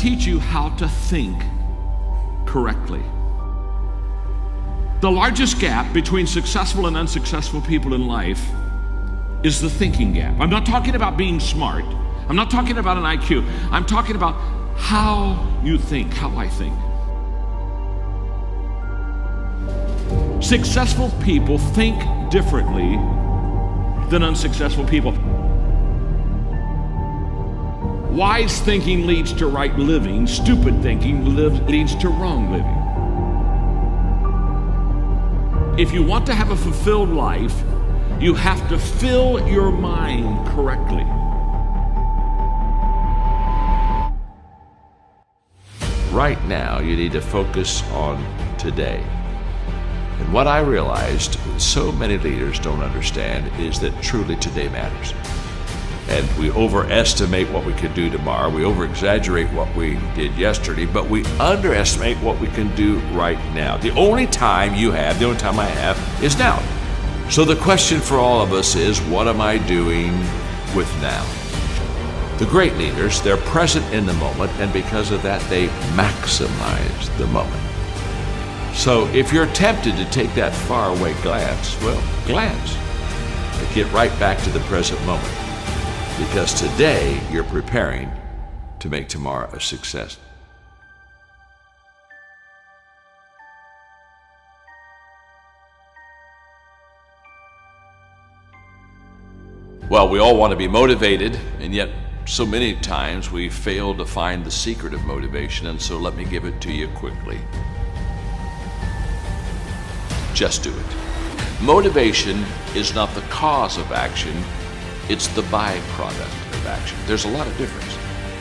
teach you how to think correctly. The largest gap between successful and unsuccessful people in life is the thinking gap. I'm not talking about being smart. I'm not talking about an IQ. I'm talking about how you think, how I think. Successful people think differently than unsuccessful people. Wise thinking leads to right living. Stupid thinking leads to wrong living. If you want to have a fulfilled life, you have to fill your mind correctly. Right now, you need to focus on today. And what I realized so many leaders don't understand is that truly today matters. And we overestimate what we can do tomorrow. We over-exaggerate what we did yesterday, but we underestimate what we can do right now. The only time you have, the only time I have, is now. So the question for all of us is, what am I doing with now? The great leaders, they're present in the moment, and because of that, they maximize the moment. So if you're tempted to take that faraway glance, well, glance. But get right back to the present moment. Because today, you're preparing to make tomorrow a success. Well, we all want to be motivated, and yet so many times we fail to find the secret of motivation, and so let me give it to you quickly. Just do it. Motivation is not the cause of action, it's the byproduct of action. There's a lot of difference.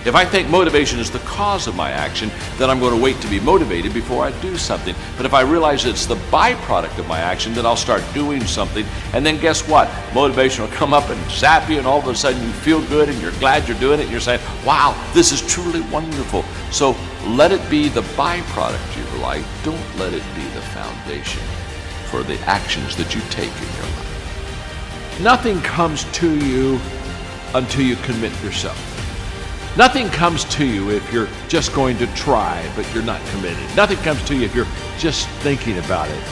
If I think motivation is the cause of my action, then I'm going to wait to be motivated before I do something. But if I realize it's the byproduct of my action, then I'll start doing something. And then guess what? Motivation will come up and zap you, and all of a sudden you feel good and you're glad you're doing it. And you're saying, wow, this is truly wonderful. So let it be the byproduct of your life. Don't let it be the foundation for the actions that you take in your life. Nothing comes to you until you commit yourself. Nothing comes to you if you're just going to try, but you're not committed. Nothing comes to you if you're just thinking about it.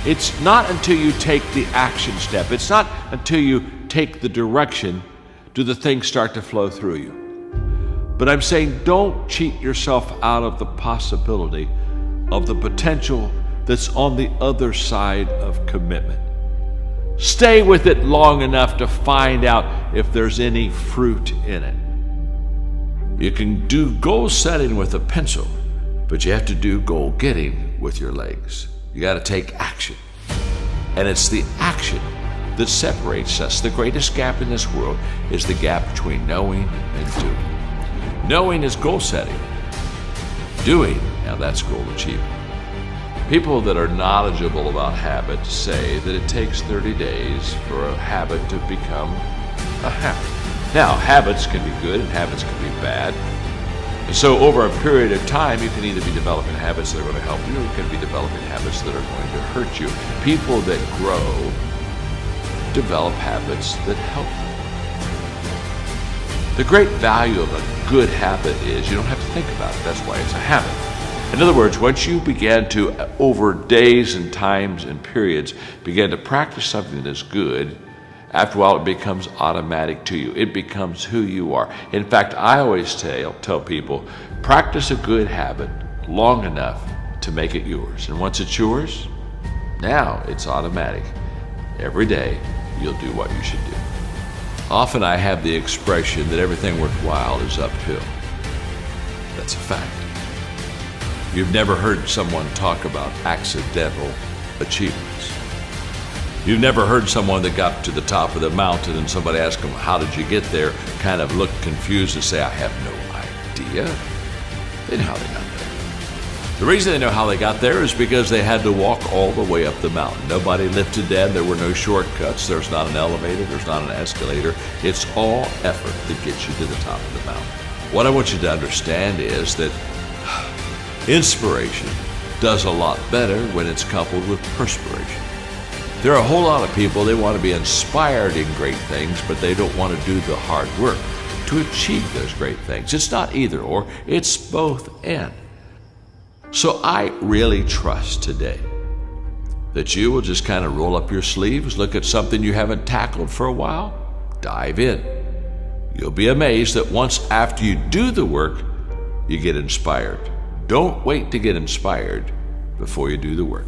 It's not until you take the action step. It's not until you take the direction do the things start to flow through you. But I'm saying don't cheat yourself out of the possibility of the potential that's on the other side of commitment. Stay with it long enough to find out if there's any fruit in it. You can do goal setting with a pencil, but you have to do goal getting with your legs. You got to take action. And it's the action that separates us. The greatest gap in this world is the gap between knowing and doing. Knowing is goal setting. Doing, now that's goal achievement. People that are knowledgeable about habits say that it takes 30 days for a habit to become a habit. Now, habits can be good and habits can be bad. And so over a period of time, you can either be developing habits that are going to help you, or you can be developing habits that are going to hurt you. People that grow develop habits that help them. The great value of a good habit is you don't have to think about it. That's why it's a habit. In other words, once you begin to, over days and times and periods, begin to practice something that is good, after a while, it becomes automatic to you. It becomes who you are. In fact, I always tell people, practice a good habit long enough to make it yours. And once it's yours, now it's automatic. Every day, you'll do what you should do. Often I have the expression that everything worthwhile is uphill. That's a fact. You've never heard someone talk about accidental achievements. You've never heard someone that got to the top of the mountain and somebody asked them, how did you get there? Kind of look confused and say, I have no idea. They know how they got there. The reason they know how they got there is because they had to walk all the way up the mountain. Nobody lifted them. There were no shortcuts. There's not an elevator. There's not an escalator. It's all effort that gets you to the top of the mountain. What I want you to understand is that inspiration does a lot better when it's coupled with perspiration. There are a whole lot of people, they want to be inspired in great things, but they don't want to do the hard work. to achieve those great things. It's not either or, it's both and. So I really trust today that you will just kind of roll up your sleeves, look at something you haven't tackled for a while, dive in. You'll be amazed that once after you do the work, you get inspired. Don't wait to get inspired before you do the work.